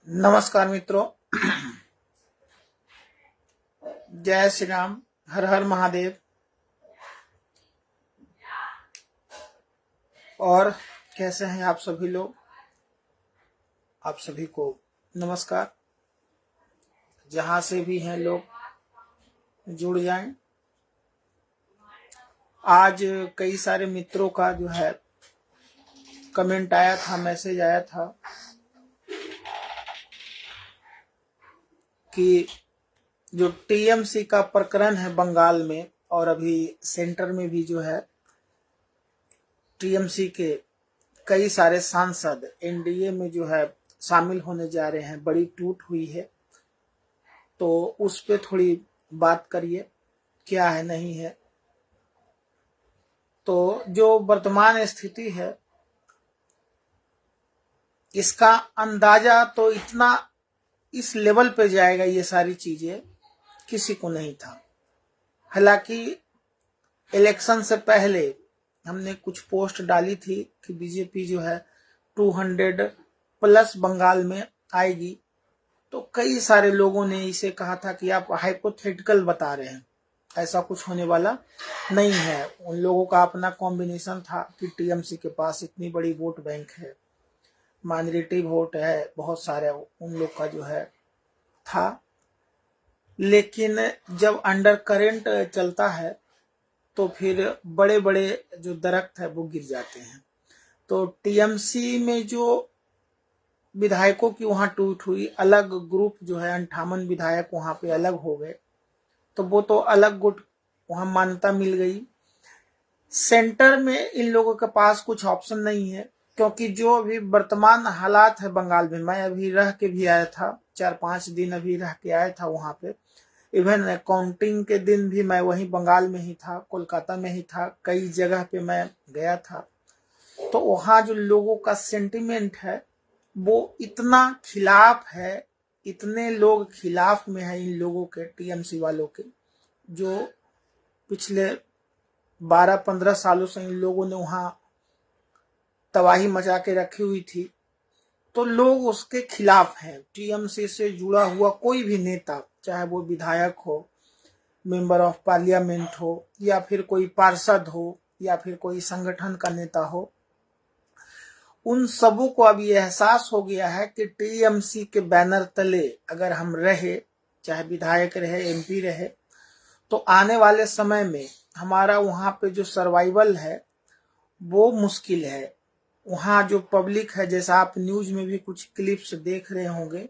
नमस्कार मित्रों। जय श्री राम, हर हर महादेव। और कैसे हैं आप सभी लोग? आप सभी को नमस्कार। जहां से भी हैं लोग जुड़ जाएं। आज कई सारे मित्रों का जो है कमेंट आया था, मैसेज आया था कि जो टीएमसी का प्रकरण है बंगाल में, और अभी सेंटर में भी जो है टीएमसी के कई सारे सांसद एनडीए में जो है शामिल होने जा रहे हैं, बड़ी टूट हुई है। तो उस पे थोड़ी बात करिए, क्या है नहीं है। तो जो वर्तमान स्थिति है इसका अंदाजा तो इतना इस लेवल पे जाएगा, ये सारी चीजें किसी को नहीं था। हालांकि इलेक्शन से पहले हमने कुछ पोस्ट डाली थी कि बीजेपी जो है 200 प्लस बंगाल में आएगी। तो कई सारे लोगों ने इसे कहा था कि आप हाइपोथेटिकल बता रहे हैं, ऐसा कुछ होने वाला नहीं है। उन लोगों का अपना कॉम्बिनेशन था कि टीएमसी के पास इतनी बड़ी वोट बैंक है, माइनॉरिटी वोट है, बहुत सारे उन लोग का जो है था। लेकिन जब अंडर करंट चलता है तो फिर बड़े बड़े जो दरख्त है वो गिर जाते हैं। तो टीएमसी में जो विधायकों की वहां टूट हुई, अलग ग्रुप जो है 58 विधायक वहां पे अलग हो गए, तो वो तो अलग गुट वहां मान्यता मिल गई। सेंटर में इन लोगों के पास कुछ ऑप्शन नहीं है, क्योंकि जो अभी वर्तमान हालात है बंगाल में, मैं अभी रह के भी आया था, 4-5 दिन अभी रह के आया था वहां पे। इवन काउंटिंग के दिन भी मैं वहीं बंगाल में ही था, कोलकाता में ही था, कई जगह पे मैं गया था। तो वहां जो लोगों का सेंटिमेंट है वो इतना खिलाफ है, इतने लोग खिलाफ में है इन लोगों के, टीएमसी वालों के, जो पिछले 12-15 सालों से इन लोगों ने वहां तबाही मचा के रखी हुई थी। तो लोग उसके खिलाफ हैं। टीएमसी से जुड़ा हुआ कोई भी नेता, चाहे वो विधायक हो, मेंबर ऑफ पार्लियामेंट हो, या फिर कोई पार्षद हो, या फिर कोई संगठन का नेता हो, उन सबों को अब ये एहसास हो गया है कि टीएमसी के बैनर तले अगर हम रहे, चाहे विधायक रहे, एमपी रहे, तो आने वाले समय में हमारा वहां पे जो सर्वाइवल है वो मुश्किल है। वहां जो पब्लिक है, जैसा आप न्यूज में भी कुछ क्लिप्स देख रहे होंगे,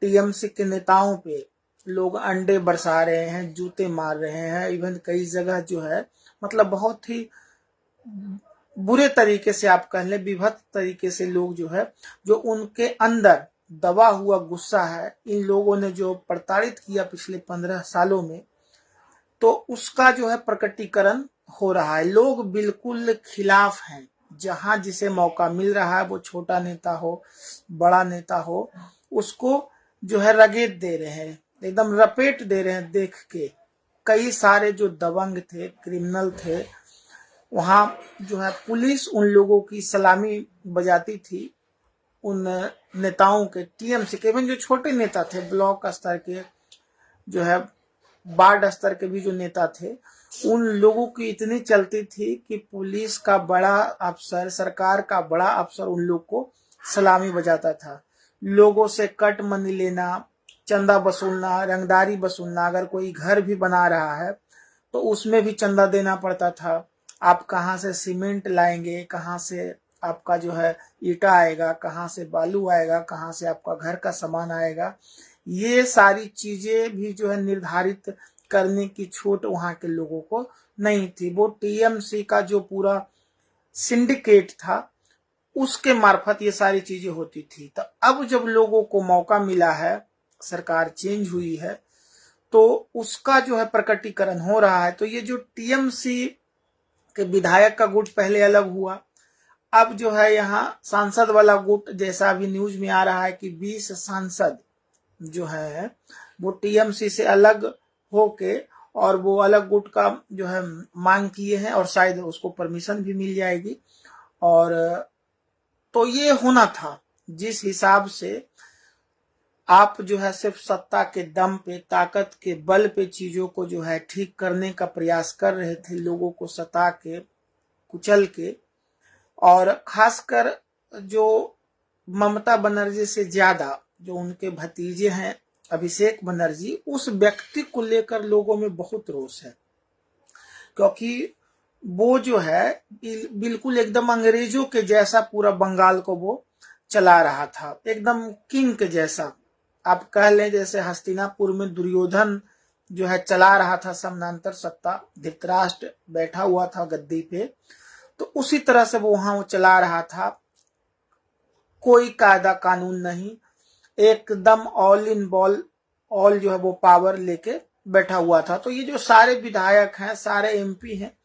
टीएमसी के नेताओं पे लोग अंडे बरसा रहे हैं, जूते मार रहे हैं। इवन कई जगह जो है मतलब बहुत ही बुरे तरीके से, आप कह लें विभत्स तरीके से, लोग जो है, जो उनके अंदर दबा हुआ गुस्सा है, इन लोगों ने जो प्रताड़ित किया पिछले 15 सालों में, तो उसका जो है प्रकटीकरण हो रहा है। लोग बिल्कुल खिलाफ हैं। जहां जिसे मौका मिल रहा है, वो छोटा नेता हो, बड़ा नेता हो, उसको जो है रगेद दे रहे हैं, एकदम रपेट दे रहे हैं। देख के कई सारे जो दबंग थे, क्रिमिनल थे, वहां जो है पुलिस उन लोगों की सलामी बजाती थी, उन नेताओं के, टीएमसी के। जो छोटे नेता थे, ब्लॉक स्तर के जो है, वार्ड स्तर के भी जो नेता थे, उन लोगों की इतनी चलती थी कि पुलिस का बड़ा अफसर, सरकार का बड़ा अफसर उन लोग को सलामी बजाता था। लोगों से कट मनी लेना, चंदा वसूलना, रंगदारी वसूलना। अगर कोई घर भी बना रहा है तो उसमें भी चंदा देना पड़ता था। आप कहाँ से सीमेंट लाएंगे, कहाँ से आपका जो है ईटा आएगा, कहाँ से बालू आएगा, कहाँ से आपका घर का सामान आएगा, ये सारी चीजें भी जो है निर्धारित करने की छूट वहां के लोगों को नहीं थी। वो टीएमसी का जो पूरा सिंडिकेट था उसके मार्फत ये सारी चीजें होती थी। तो अब जब लोगों को मौका मिला है, सरकार चेंज हुई है, तो उसका जो है प्रकटीकरण हो रहा है। तो ये जो टीएमसी के विधायक का गुट पहले अलग हुआ, अब जो है यहाँ सांसद वाला गुट, जैसा अभी न्यूज में आ रहा है कि 20 सांसद जो है वो टीएमसी से अलग होके, और वो अलग गुट का जो है मांग किए हैं, और शायद उसको परमिशन भी मिल जाएगी। और तो ये होना था जिस हिसाब से आप जो है सिर्फ सत्ता के दम पे, ताकत के बल पे चीजों को जो है ठीक करने का प्रयास कर रहे थे, लोगों को सता के, कुचल के। और खासकर जो ममता बनर्जी से ज्यादा जो उनके भतीजे हैं अभिषेक बनर्जी, उस व्यक्ति को लेकर लोगों में बहुत रोष है, क्योंकि वो जो है बिल्कुल एकदम अंग्रेजों के जैसा पूरा बंगाल को वो चला रहा था, एकदम किंग के जैसा। आप कह लें जैसे हस्तिनापुर में दुर्योधन जो है चला रहा था समानांतर सत्ता, धृतराष्ट्र बैठा हुआ था गद्दी पे, तो उसी तरह से वो वहां चला रहा था। कोई कायदा कानून नहीं, एकदम ऑल इन बॉल, ऑल जो है वो पावर लेके बैठा हुआ था। तो ये जो सारे विधायक हैं, सारे एमपी हैं,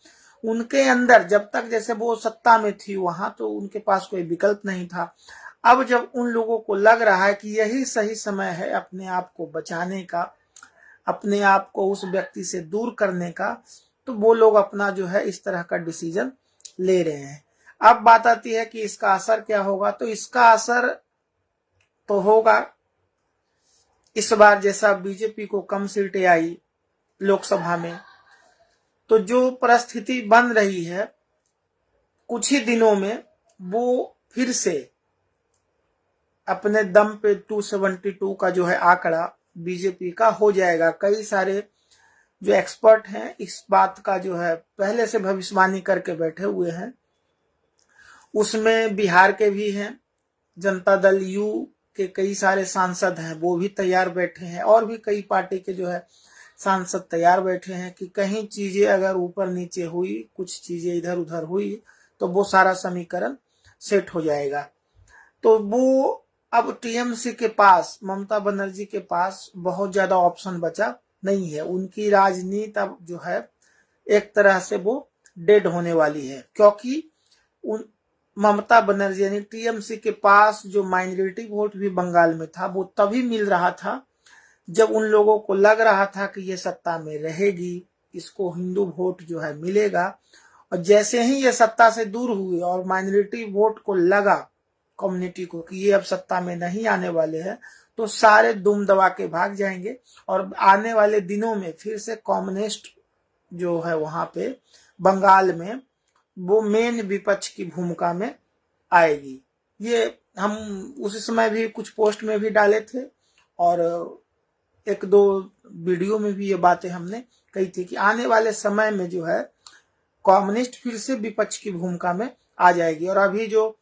उनके अंदर जब तक जैसे वो सत्ता में थी वहां, तो उनके पास कोई विकल्प नहीं था। अब जब उन लोगों को लग रहा है कि यही सही समय है अपने आप को बचाने का, अपने आप को उस व्यक्ति से दूर करने का, तो वो लोग अपना जो है इस तरह का डिसीजन ले रहे हैं। अब बात आती है कि इसका असर क्या होगा। तो इसका असर तो होगा, इस बार जैसा बीजेपी को कम सीटें आई लोकसभा में, तो जो परिस्थिति बन रही है कुछ ही दिनों में वो फिर से अपने दम पे 272 का जो है आंकड़ा बीजेपी का हो जाएगा। कई सारे जो एक्सपर्ट हैं इस बात का जो है पहले से भविष्यवाणी करके बैठे हुए हैं। उसमें बिहार के भी हैं, जनता दल यू के कई सारे सांसद हैं, वो भी तैयार बैठे हैं, और भी कई पार्टी के जो है सांसद तैयार बैठे हैं कि कहीं चीजें अगर ऊपर नीचे हुई, कुछ चीजें इधर उधर हुई, तो वो सारा समीकरण सेट हो जाएगा। तो वो अब टीएमसी के पास, ममता बनर्जी के पास बहुत ज्यादा ऑप्शन बचा नहीं है। उनकी राजनीति अब जो है एक तरह से वो डेड होने वाली है, क्योंकि उन ममता बनर्जी यानी टीएमसी के पास जो माइनॉरिटी वोट भी बंगाल में था, वो तभी मिल रहा था जब उन लोगों को लग रहा था कि ये सत्ता में रहेगी, इसको हिंदू वोट जो है मिलेगा। और जैसे ही ये सत्ता से दूर हुए और माइनॉरिटी वोट को लगा कम्युनिटी को कि ये अब सत्ता में नहीं आने वाले हैं, तो सारे दुम दबा के भाग जाएंगे। और आने वाले दिनों में फिर से कम्युनिस्ट जो है वहां पे बंगाल में वो मेन विपक्ष की भूमिका में आएगी। ये हम उस समय भी कुछ पोस्ट में भी डाले थे और एक दो वीडियो में भी ये बातें हमने कही थी कि आने वाले समय में जो है कम्युनिस्ट फिर से विपक्ष की भूमिका में आ जाएगी। और अभी जो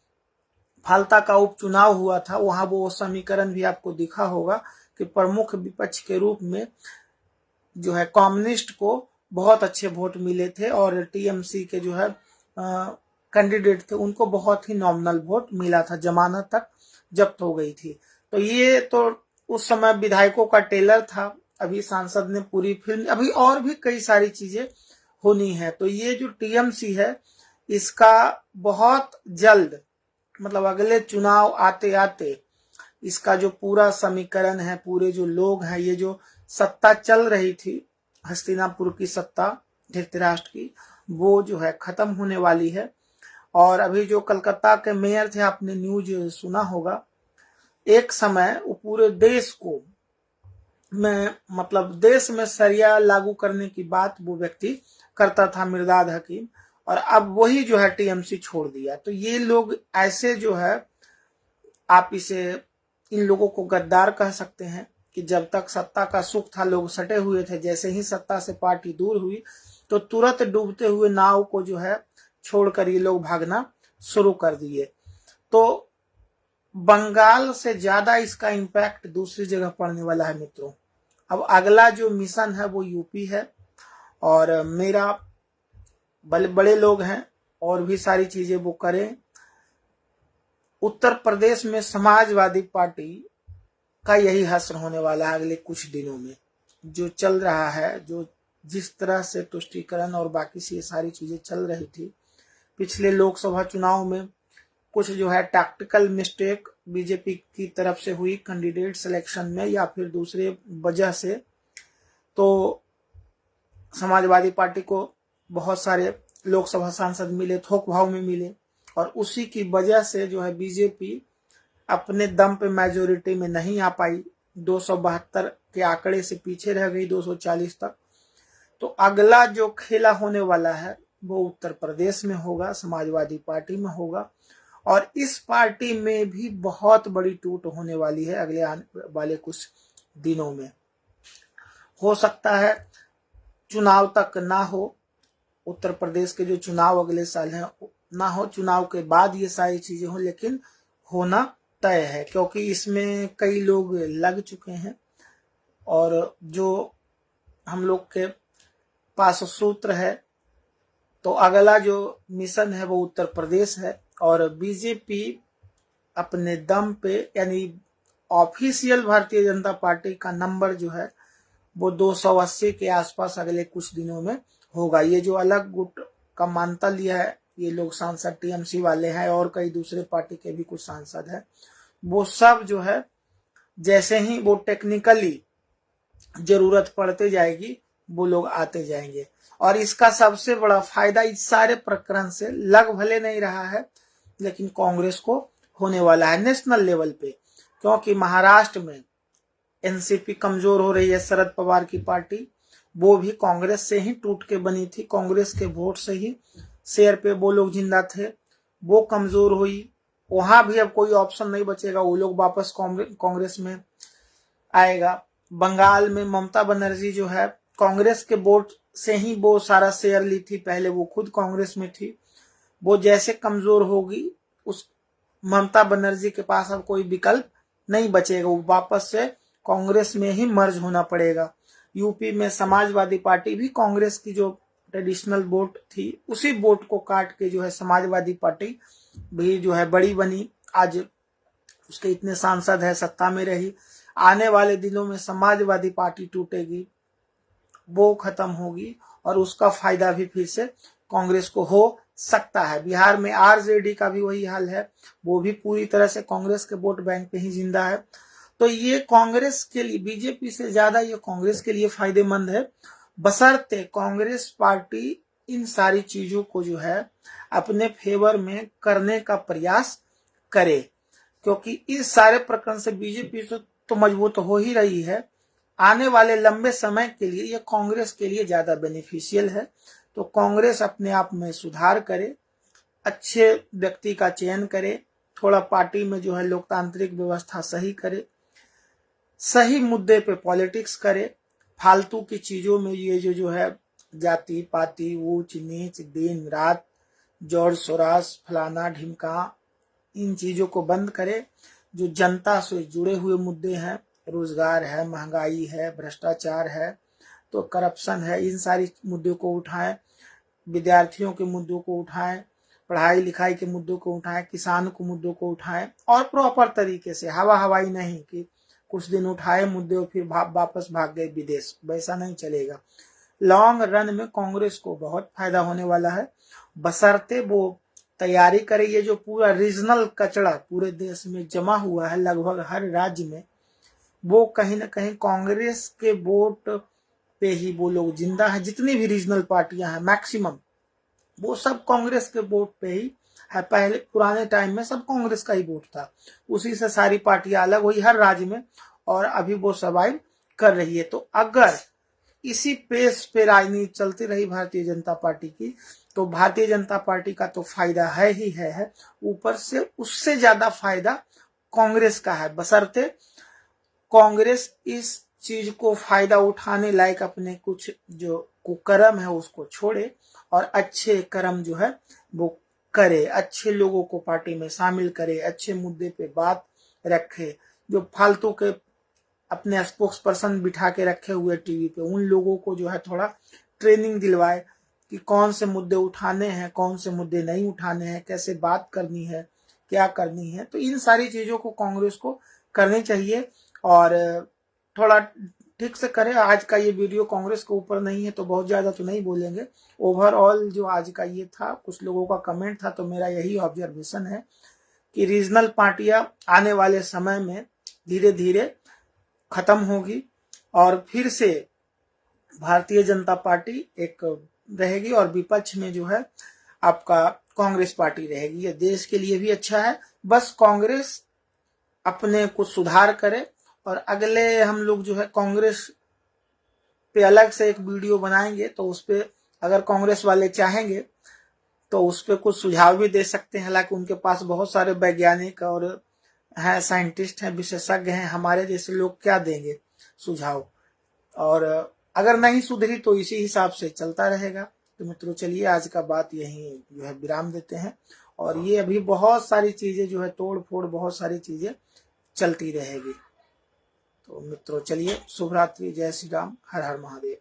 फाल्ता का उपचुनाव हुआ था वहां वो समीकरण भी आपको दिखा होगा कि प्रमुख विपक्ष के रूप में जो है कम्युनिस्ट को बहुत अच्छे वोट मिले थे, और टीएमसी के जो है कैंडिडेट थे उनको बहुत ही नॉमिनल वोट मिला था, जमानत तक जब्त हो गई थी। तो ये तो उस समय विधायकों का टेलर था, अभी सांसद ने पूरी फिल्म, अभी और भी कई सारी चीजें होनी है। तो ये जो टीएमसी है इसका बहुत जल्द, मतलब अगले चुनाव आते आते इसका जो पूरा समीकरण है, पूरे जो लोग हैं, ये जो सत्ता चल रही थी हस्तिनापुर की सत्ता धृतराष्ट्र की, वो जो है खत्म होने वाली है। और अभी जो कलकत्ता के मेयर थे, आपने न्यूज सुना होगा, एक समय वो पूरे देश को में, मतलब देश में शरिया लागू करने की बात वो व्यक्ति करता था, मिर्दाद हकीम, और अब वही जो है टीएमसी छोड़ दिया। तो ये लोग ऐसे जो है, आप इसे, इन लोगों को गद्दार कह सकते हैं कि जब तक सत्ता का सुख था लोग सटे हुए थे, जैसे ही सत्ता से पार्टी दूर हुई तो तुरंत डूबते हुए नाव को जो है छोड़कर ये लोग भागना शुरू कर दिए। तो बंगाल से ज्यादा इसका इम्पैक्ट दूसरी जगह पड़ने वाला है मित्रों। अब अगला जो मिशन है वो यूपी है, और मेरा बड़े लोग हैं और भी सारी चीजें वो करें। उत्तर प्रदेश में समाजवादी पार्टी का यही हश्र होने वाला है अगले कुछ दिनों में। जो चल रहा है, जो जिस तरह से तुष्टीकरण और बाकी से सारी चीजें चल रही थी पिछले लोकसभा चुनाव में, कुछ जो है टैक्टिकल मिस्टेक बीजेपी की तरफ से हुई कैंडिडेट सिलेक्शन में या फिर दूसरे वजह से, तो समाजवादी पार्टी को बहुत सारे लोकसभा सांसद मिले, थोक भाव में मिले, और उसी की वजह से जो है बीजेपी अपने दम पे मेजोरिटी में नहीं आ पाई 272 के आंकड़े से पीछे रह गई 240 तक। तो अगला जो खेला होने वाला है वो उत्तर प्रदेश में होगा, समाजवादी पार्टी में होगा, और इस पार्टी में भी बहुत बड़ी टूट होने वाली है अगले आने वाले कुछ दिनों में। हो सकता है चुनाव तक ना हो, उत्तर प्रदेश के जो चुनाव अगले साल हैं ना हो, चुनाव के बाद ये सारी चीजें हो, लेकिन होना तय है क्योंकि इसमें कई लोग लग चुके हैं। और जो हम लोग के पास सूत्र है, तो अगला जो मिशन है वो उत्तर प्रदेश है, और बीजेपी अपने दम पे, यानी ऑफिशियल भारतीय जनता पार्टी का नंबर जो है वो 280 के आसपास अगले कुछ दिनों में होगा। ये जो अलग गुट का मान्यता लिया है, ये लोग सांसद टीएमसी वाले हैं और कई दूसरे पार्टी के भी कुछ सांसद हैं, वो सब जो है जैसे ही वो टेक्निकली जरूरत पड़ते जाएगी वो लोग आते जाएंगे। और इसका सबसे बड़ा फायदा इस सारे प्रकरण से लग भले नहीं रहा है, लेकिन कांग्रेस को होने वाला है नेशनल लेवल पे, क्योंकि महाराष्ट्र में एनसीपी कमजोर हो रही है, शरद पवार की पार्टी, वो भी कांग्रेस से ही टूट के बनी थी, कांग्रेस के वोट से ही शेयर पे वो लोग जिंदा थे, वो कमजोर हुई, वहां भी अब कोई ऑप्शन नहीं बचेगा, वो लोग वापस कांग्रेस में आएगा। बंगाल में ममता बनर्जी जो है कांग्रेस के वोट से ही वो सारा शेयर ली थी, पहले वो खुद कांग्रेस में थी, वो जैसे कमजोर होगी उस ममता बनर्जी के पास अब कोई विकल्प नहीं बचेगा, वो वापस से कांग्रेस में ही मर्ज होना पड़ेगा। यूपी में समाजवादी पार्टी भी कांग्रेस की जो ट्रेडिशनल वोट थी उसी वोट को काट के जो है समाजवादी पार्टी भी जो है बड़ी बनी, आज उसके इतने सांसद है, सत्ता में रही। आने वाले दिनों में समाजवादी पार्टी टूटेगी, वो खत्म होगी, और उसका फायदा भी फिर से कांग्रेस को हो सकता है। बिहार में आरजेडी का भी वही हाल है, वो भी पूरी तरह से कांग्रेस के वोट बैंक पे ही जिंदा है। तो ये कांग्रेस के लिए, बीजेपी से ज्यादा ये कांग्रेस के लिए फायदेमंद है, बशर्ते कांग्रेस पार्टी इन सारी चीजों को जो है अपने फेवर में करने का प्रयास करे, क्योंकि इस सारे प्रकरण से बीजेपी तो मजबूत हो ही रही है, आने वाले लंबे समय के लिए ये कांग्रेस के लिए ज्यादा बेनिफिशियल है। तो कांग्रेस अपने आप में सुधार करे, अच्छे व्यक्ति का चयन करे, थोड़ा पार्टी में जो है लोकतांत्रिक व्यवस्था सही करे, सही मुद्दे पे पॉलिटिक्स करे, फालतू की चीजों में ये जो है जाति पाति, ऊंच नीच, दिन रात, जोर सोरास, फलाना ढिमका, इन चीजों को बंद करे। जो जनता से जुड़े हुए मुद्दे हैं, रोजगार है, महंगाई है, भ्रष्टाचार है, तो करप्शन है, इन सारी मुद्दों को उठाएं, विद्यार्थियों के मुद्दों को उठाएं, पढ़ाई लिखाई के मुद्दों को उठाएं, किसान के मुद्दों को उठाएं, और प्रॉपर तरीके से, हवा हवाई नहीं कि कुछ दिन उठाए मुद्दे और फिर वापस भाग गए विदेश, वैसा नहीं चलेगा। लॉन्ग रन में कांग्रेस को बहुत फायदा होने वाला है, बशर्ते वो तैयारी करे। ये जो पूरा रीजनल कचरा पूरे देश में जमा हुआ है लगभग हर राज्य में, वो कहीं ना कहीं कांग्रेस के वोट पे ही वो लोग जिंदा है। जितनी भी रीजनल पार्टियां हैं मैक्सिमम वो सब कांग्रेस के वोट पे ही है। पहले पुराने टाइम में सब कांग्रेस का ही वोट था, उसी से सारी पार्टियां अलग हुई हर राज्य में, और अभी वो सर्वाइव कर रही है। तो अगर इसी पेस पे राजनीति चलती रही भारतीय जनता पार्टी की, तो भारतीय जनता पार्टी का तो फायदा है ही है, ऊपर से उससे ज्यादा फायदा कांग्रेस का है, बशर्ते कांग्रेस इस चीज को फायदा उठाने लायक अपने कुछ जो कुकर्म है उसको छोड़े और अच्छे कर्म जो है वो करे, अच्छे लोगों को पार्टी में शामिल करे, अच्छे मुद्दे पे बात रखे। जो फालतू के अपने स्पोक्स पर्सन बिठा के रखे हुए टीवी पे, उन लोगों को जो है थोड़ा ट्रेनिंग दिलवाए कि कौन से मुद्दे उठाने हैं, कौन से मुद्दे नहीं उठाने हैं, कैसे बात करनी है, क्या करनी है। तो इन सारी चीजों को कांग्रेस को करनी चाहिए और थोड़ा ठीक से करें। आज का ये वीडियो कांग्रेस के ऊपर नहीं है तो बहुत ज्यादा तो नहीं बोलेंगे, ओवरऑल जो आज का ये था, कुछ लोगों का कमेंट था, तो मेरा यही ऑब्जर्वेशन है कि रीजनल पार्टियां आने वाले समय में धीरे धीरे खत्म होगी और फिर से भारतीय जनता पार्टी एक रहेगी और विपक्ष में जो है आपका कांग्रेस पार्टी रहेगी। ये देश के लिए भी अच्छा है, बस कांग्रेस अपने कुछ सुधार करे और अगले हम लोग जो है कांग्रेस पे अलग से एक वीडियो बनाएंगे, तो उस पे अगर कांग्रेस वाले चाहेंगे तो उस पे कुछ सुझाव भी दे सकते हैं। हालांकि उनके पास बहुत सारे वैज्ञानिक और हैं, साइंटिस्ट हैं, विशेषज्ञ हैं, हमारे जैसे लोग क्या देंगे सुझाव। और अगर नहीं सुधरी तो इसी हिसाब से चलता रहेगा। तो मित्रों चलिए आज का बात यही जो है विराम देते हैं। और ये अभी बहुत सारी चीजें जो है तोड़ फोड़ बहुत सारी चीजें चलती रहेगी। तो मित्रों चलिए शुभ रात्रि, जय श्री राम, हर हर महादेव।